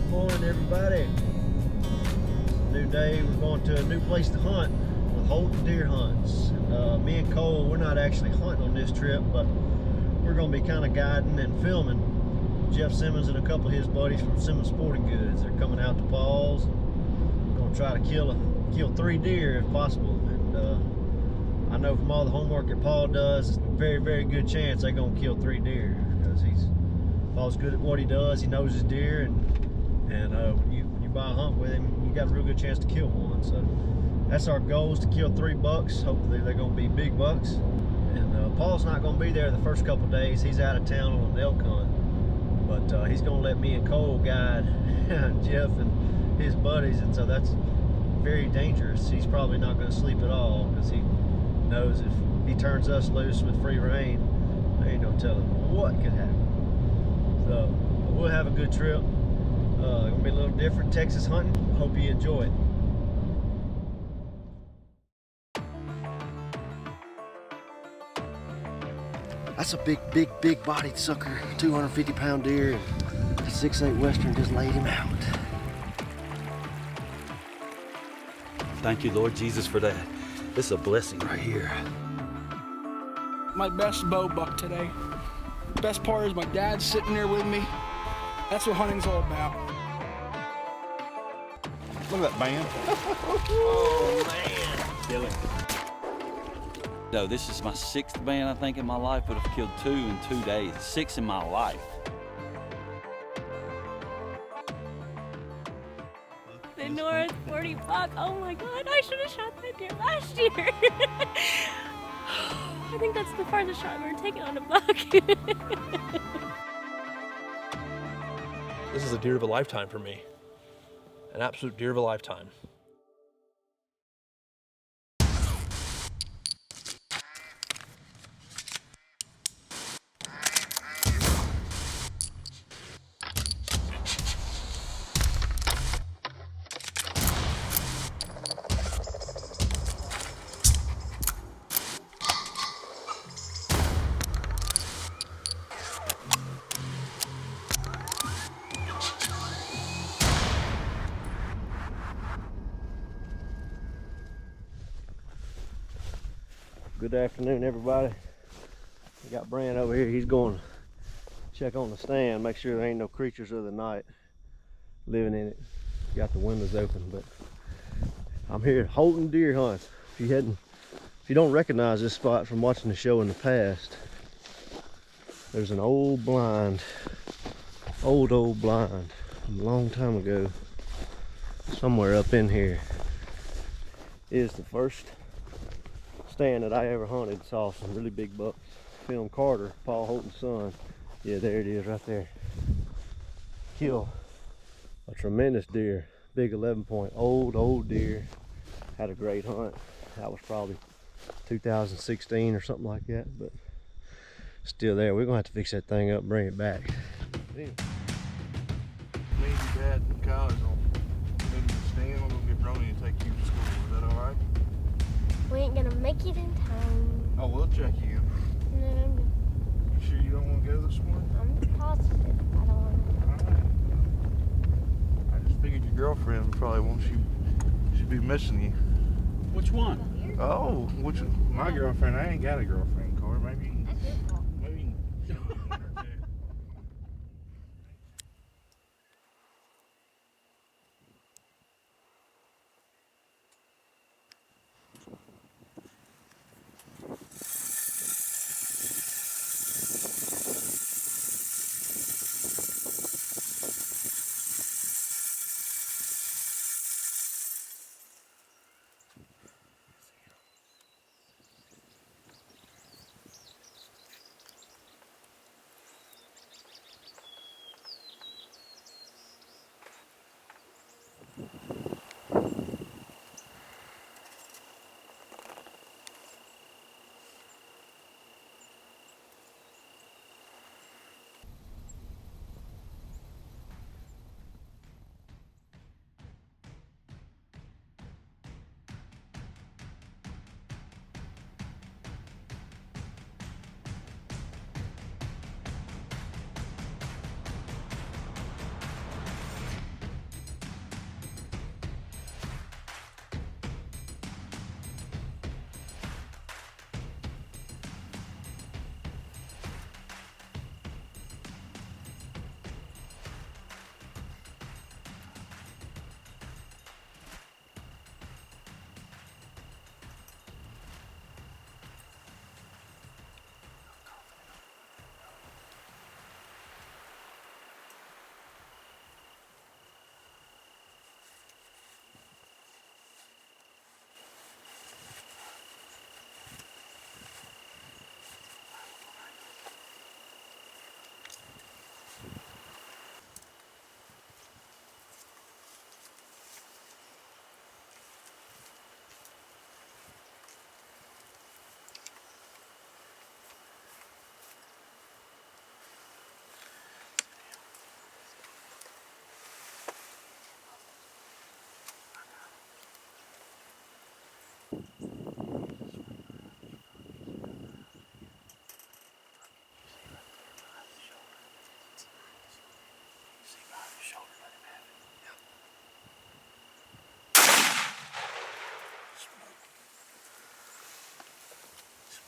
Morning, everybody. New day. We're going to a new place to hunt with Holton Deer Hunts. Me and Cole, we're not actually hunting on this trip, but we're going to be kind of guiding and filming Jeff Simmons and a couple of his buddies from Simmons Sporting Goods. They're coming out to Paul's. We're going to try to kill 3 deer if possible. And I know from all the homework that Paul does, it's a very, very good chance they're going to kill 3 deer because Paul's good at what he does. He knows his deer, and when you buy a hunt with him, you got a real good chance to kill one. So that's our goal, is to kill 3 bucks. Hopefully they're going to be big bucks. And Paul's not going to be there the first couple of days. He's out of town on an elk hunt, but he's going to let me and Cole guide Jeff and his buddies, and so that's very dangerous. He's probably not going to sleep at all because he knows if he turns us loose with free rein, there ain't no telling what could happen. So we'll have a good trip. It's gonna be a little different Texas hunting. Hope you enjoy it. That's a big bodied sucker, 250-pound deer. The 6'8" Western just laid him out. Thank you, Lord Jesus, for that. This is a blessing right here. My best bow buck today. Best part is my dad's sitting there with me. That's what hunting's all about. Look at that band. Oh man. Billy. No, this is my 6th band, I think, in my life, but I've killed 2 in 2 days. 6 in my life. The North 40 buck. Oh my God, I should have shot that deer last year. I think that's the farthest shot I've ever taken on a buck. This is a deer of a lifetime for me. An absolute deer of a lifetime. Good afternoon, everybody. We got Brand over here. He's going to check on the stand, make sure there ain't no creatures of the night living in it. Got the windows open, but I'm here at Holton Deer Hunts. If you don't recognize this spot from watching the show in the past, there's an old blind from a long time ago, somewhere up in here. It is the first stand that I ever hunted. Saw some really big bucks. Filmed Carter, Paul Holton's son. Yeah, there it is right there. Kill a tremendous deer. Big 11-point, old deer. Had a great hunt. That was probably 2016 or something like that, but still there. We're gonna have to fix that thing up and bring it back. Me and your dad and Kyle are gonna move to the stand. We're gonna get Brony and take you to school. Is that alright? We ain't gonna make it in time. Oh, we'll check you. No, You sure you don't want to go this morning? I'm positive I don't want Alright. I just figured your girlfriend probably won't. She'd be missing you. Which one? to. Oh, my girlfriend? I ain't got a girlfriend, Corey. Maybe. That's your fault. Maybe.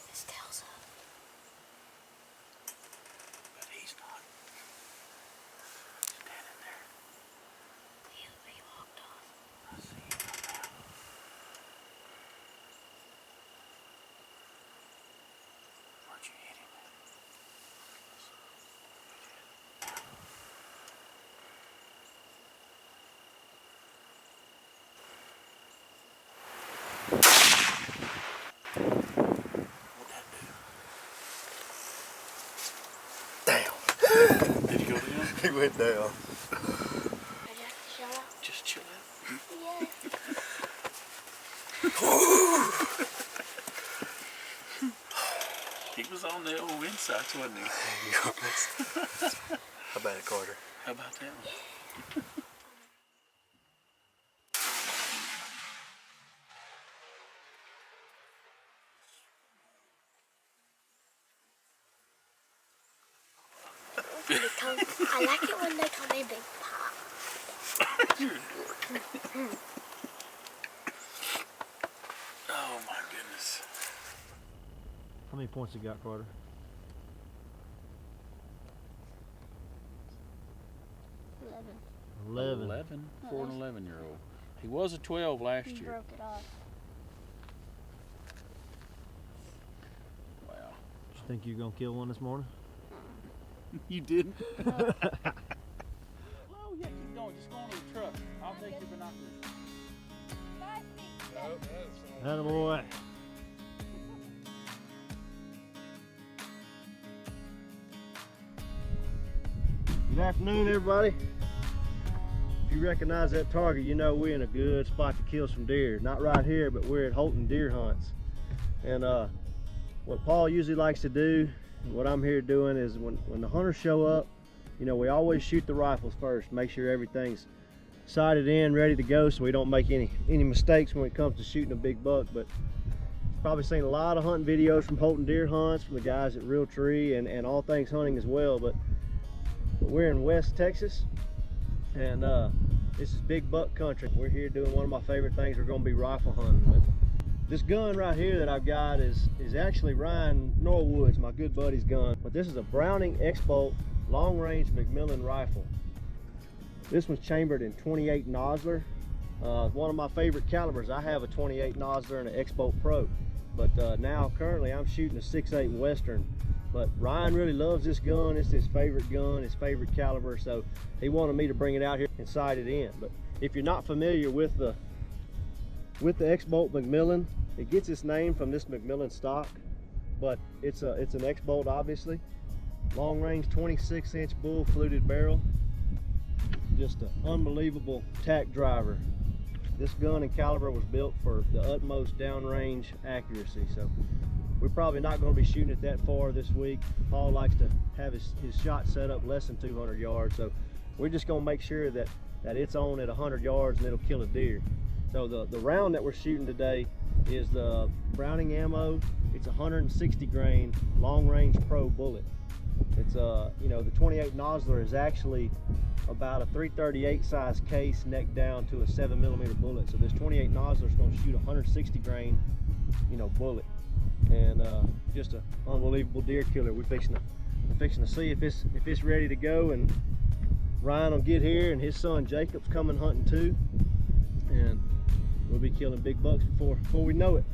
His tail's up. But he's not. Standing there. He walked off. I see him now. Where'd you hit him at? Did he go down? He went down. I just shut up. Just chill out. Yes. He was on the old insides, wasn't he? How about it, Carter? How about that one? I like it when they call me Big Pop. Oh my goodness. How many points you got, Carter? 11. 11? 4 and 11-year-old. He was a 12 last He year. broke it off. Wow. You think you're gonna kill one this morning? You didn't? Oh, yeah, keep going. Just go on to the truck. I'll take your binoculars. 5 feet. Attaboy. Good afternoon, everybody. If you recognize that target, you know we're in a good spot to kill some deer. Not right here, but we're at Holton Deer Hunts. And what Paul usually likes to do, and what I'm here doing, is when the hunters show up, you know, we always shoot the rifles first. Make sure everything's sighted in, ready to go, so we don't make any mistakes when it comes to shooting a big buck. But you've probably seen a lot of hunting videos from Holton Deer Hunts, from the guys at Real Tree, and all things hunting as well. But we're in West Texas, and this is big buck country. We're here doing one of my favorite things. We're going to be rifle hunting. But this gun right here that I've got is actually Ryan Norwood's, my good buddy's gun. But this is a Browning X-Bolt long-range McMillan rifle. This one's chambered in 28 Nosler. One of my favorite calibers. I have a 28 Nosler and an X-Bolt Pro, but now currently I'm shooting a 6.8 Western. But Ryan really loves this gun. It's his favorite gun, his favorite caliber, so he wanted me to bring it out here and sight it in. But if you're not familiar with the X-Bolt McMillan, it gets its name from this McMillan stock, but it's an X-Bolt, obviously. Long range 26-inch bull fluted barrel. Just an unbelievable tack driver. This gun and caliber was built for the utmost downrange accuracy, so we're probably not going to be shooting it that far this week. Paul likes to have his shot set up less than 200 yards, so we're just going to make sure that it's on at 100 yards and it'll kill a deer. So the round that we're shooting today is the Browning ammo. It's 160 grain long range pro bullet. It's you know, the 28 Nosler is actually about a 338 size case neck down to a 7mm bullet. So this 28 Nosler is going to shoot 160 grain, you know, bullet, and just an unbelievable deer killer. We're fixing to see if it's ready to go, and Ryan will get here, and his son Jacob's coming hunting too, and we'll be killing big bucks before we know it.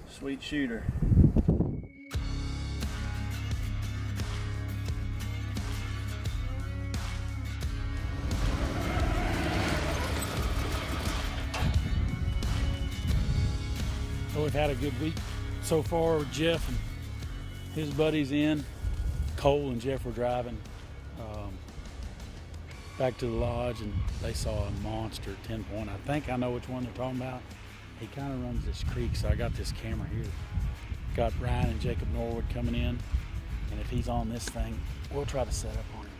Sweet shooter. Well, we've had a good week so far. Jeff and his buddies in. Cole and Jeff were driving back to the lodge, and they saw a monster 10-point. I think I know which one they're talking about. He kind of runs this creek, so I got this camera here. Got Ryan and Jacob Norwood coming in, and if he's on this thing, we'll try to set up on him.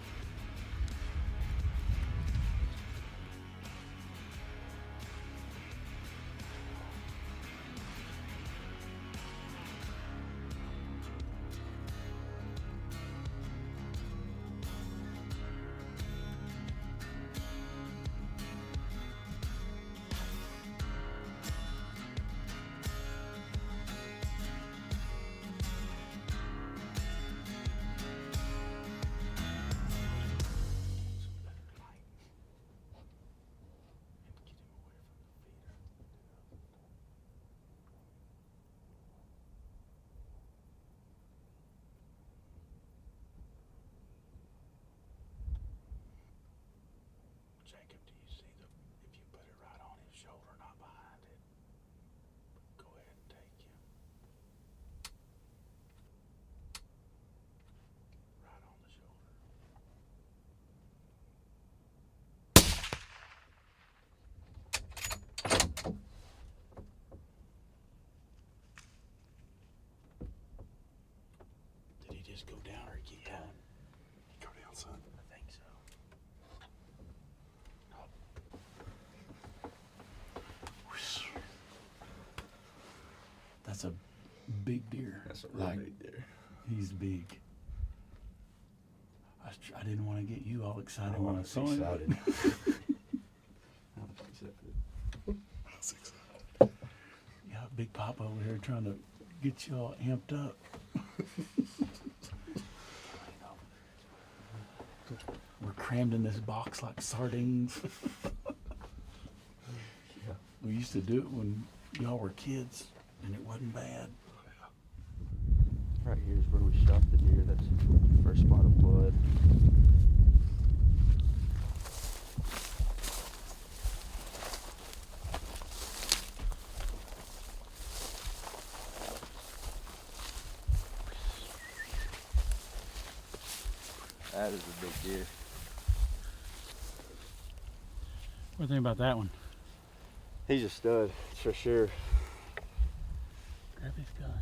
Jacob, do you see if you put it right on his shoulder, not behind it? Go ahead and take him. Right on the shoulder. Did he just go down or keep going? Go down, son. I think so. That's a big deer. That's a real big deer. He's big. I didn't want to get you all excited when I saw him. That's excited. Yeah, Big Papa over here trying to get you all amped up. We're crammed in this box like sardines. We used to do it when y'all were kids, and it wasn't bad. Right here is where we shot the deer. That's the first spot of blood. That is a big deer. What do you think about that one? He's a stud, for sure. Grab his gun.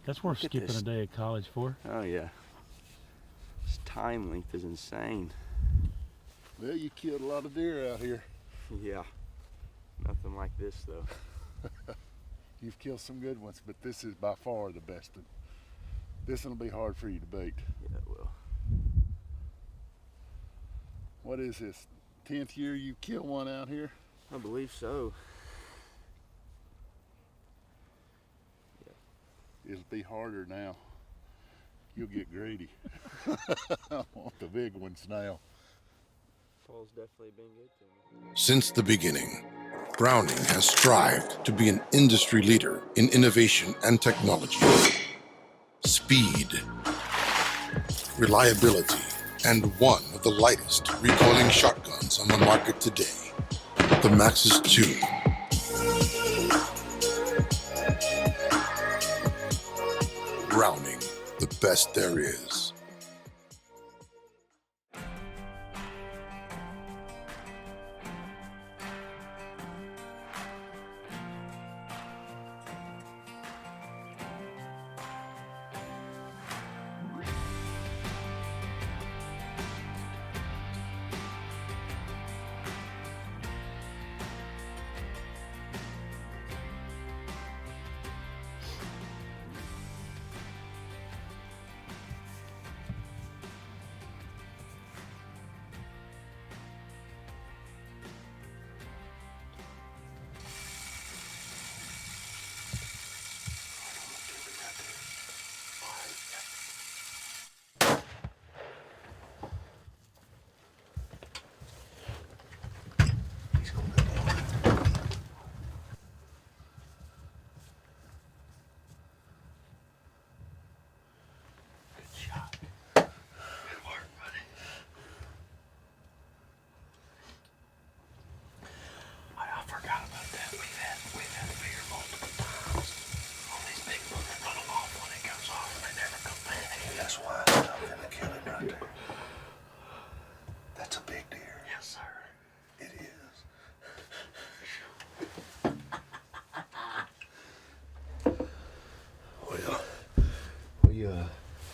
That's worth Look at skipping this. a day of college for. Oh yeah. His time length is insane. Well, you killed a lot of deer out here. Yeah. Nothing like this though. You've killed some good ones, but this is by far the best one. This one will be hard for you to beat. Yeah, it will. What is this? 10th year you kill one out here? I believe so. It'll be harder now. You'll get greedy. I want the big ones now. Paul's definitely been good to me. Since the beginning, Browning has strived to be an industry leader in innovation and technology. Speed, reliability, and one of the lightest recoiling shotguns on the market today, the Maxxis 2. Browning, the best there is.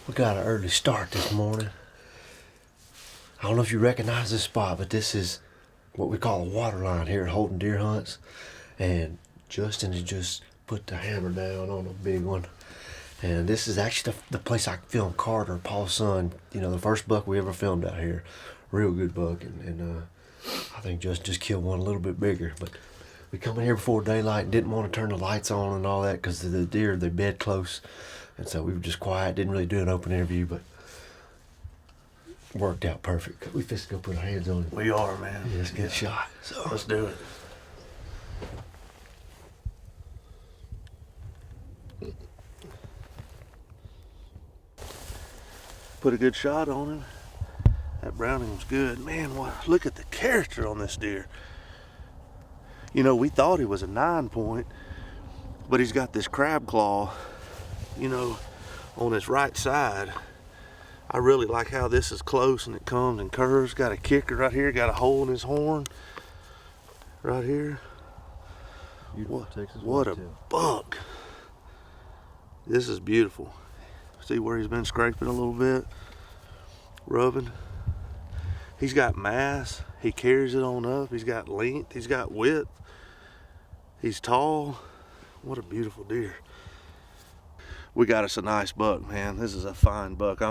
We got an early start this morning. I don't know if you recognize this spot, but this is what we call a water line here at Holton Deer Hunts. And Justin has just put the hammer down on a big one. And this is actually the place I filmed Carter, Paul's son. You know, the first buck we ever filmed out here. Real good buck. And I think Justin just killed one a little bit bigger. But we come in here before daylight and didn't want to turn the lights on and all that because the deer, they bed close. And so we were just quiet, didn't really do an open interview, but worked out perfect. We fixed to go put our hands on it. We are, man. Yeah, it's a good shot. So Let's do it. Put a good shot on him. That browning was good. Man, look at the character on this deer. You know, we thought he was a 9-point, but he's got this crab claw, you know, on his right side. I really like how this is close and it comes and curves. Got a kicker right here, got a hole in his horn right here. What a buck. This is beautiful. See where he's been scraping a little bit, rubbing. He's got mass, he carries it on up, he's got length, he's got width, he's tall. What a beautiful deer. We got us a nice buck, man. This is a fine buck.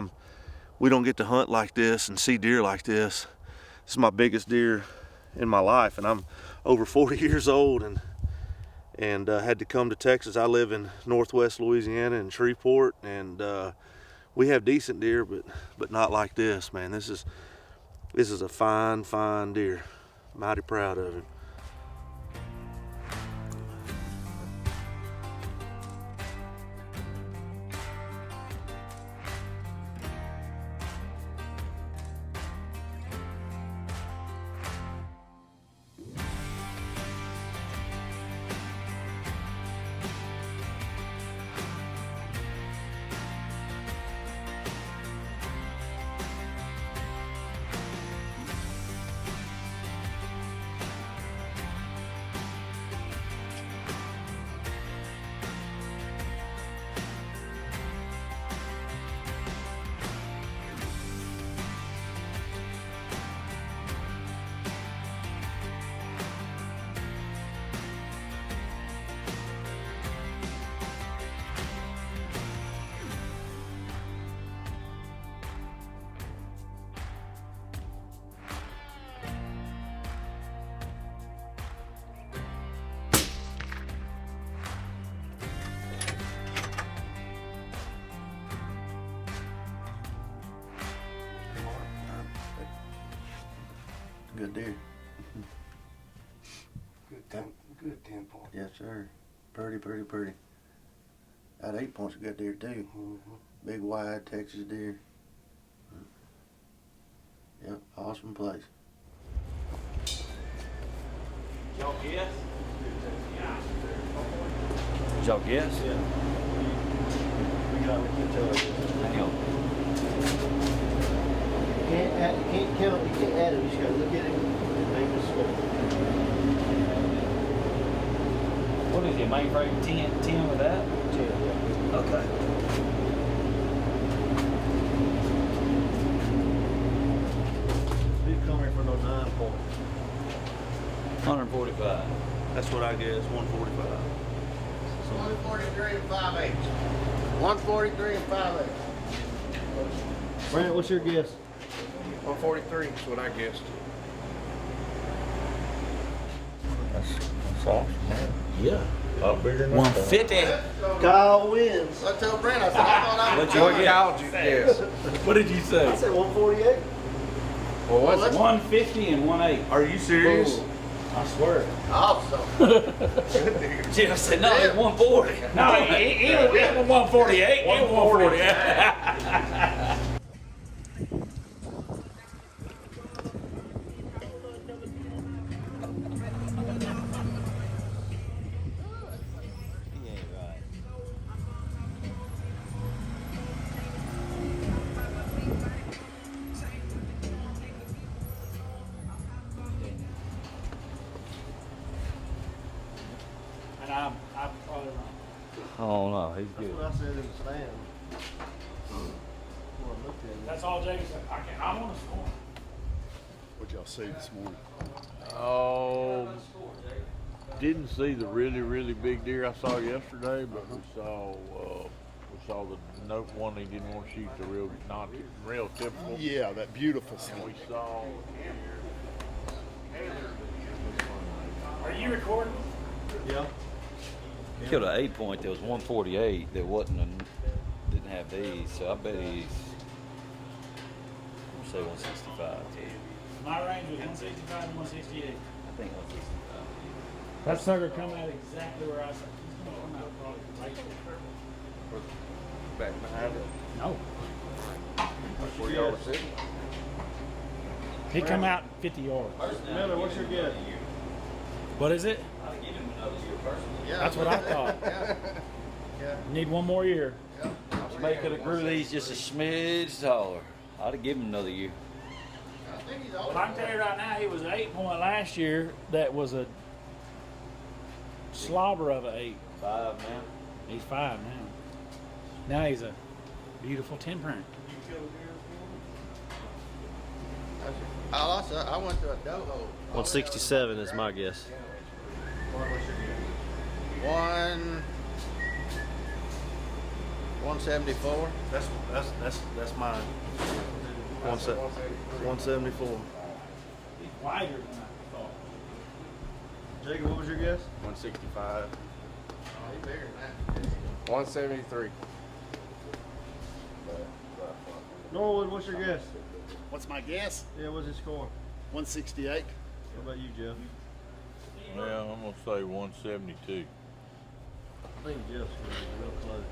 We don't get to hunt like this and see deer like this. This is my biggest deer in my life, and I'm over 40 years old and had to come to Texas. I live in Northwest Louisiana in Shreveport, and we have decent deer, but not like this, man. This is a fine deer. Mighty proud of him. Good deer. good 10 point. Yes, sir. Pretty. That 8 point's a good deer too. Big wide Texas deer. Yep, awesome place. Y'all guess? Did y'all guess? Yeah. We can't tell it. Hang on. You can't count, you can't add it, you just gotta look at it and make a score. What is it, mainframe 10 with that? 10, yeah. Okay. Did come here for no 9 point. 145. That's what I guess, 145. 143 and 5/8. 143 and 5/8. Brent, what's your guess? 143 is what I guessed. That's awesome, man. Yeah. A lot bigger than 150. Kyle wins. I told Brent, I said, I thought I was What'd you going. guess? What did you say? I said 148. Well, what's it? 150 and 18. Are you serious? I swear. Awesome. Jim said, no, it's 140. No, it was 148. It was 148. Oh no, he's That's good. what I said in the stand. That's all Jacob said. I want to score. What y'all see this morning? Oh, didn't see the really big deer I saw yesterday, but we saw the note one he didn't want to shoot, the not real typical. Yeah, that beautiful And stuff. we saw. Are you recording? Yeah. He killed an 8-point that was 148 that didn't have these, so I bet he's, I'm gonna say 165. My range was 165 and 168. I think 165. That sucker coming out exactly where I said he's going to come out probably right there. Back behind it. No. Where y'all were sitting. He come out 50 yards. Miller, what's your guess? What is it? I'll give him another year personally. Yeah, That's what I thought. Yeah. Need one more year. Maybe could have grew these just a smidge taller. I'd have given him another year. I think he's Well, older. I can tell you right now, he was an 8-point last year. That was a slobber of an 8. 5 now. He's 5 now. Now he's a beautiful 10 print. I went to a doe hole. 167 is my guess. 174. That's mine. 174. He's wider than I thought. Jacob, what was your guess? 165. He's bigger than that. 173. Norwood, what's your guess? What's my guess? Yeah, what's his score? 168. What about you, Jeff? Yeah, I'm gonna say 172. I think Jeff's real close.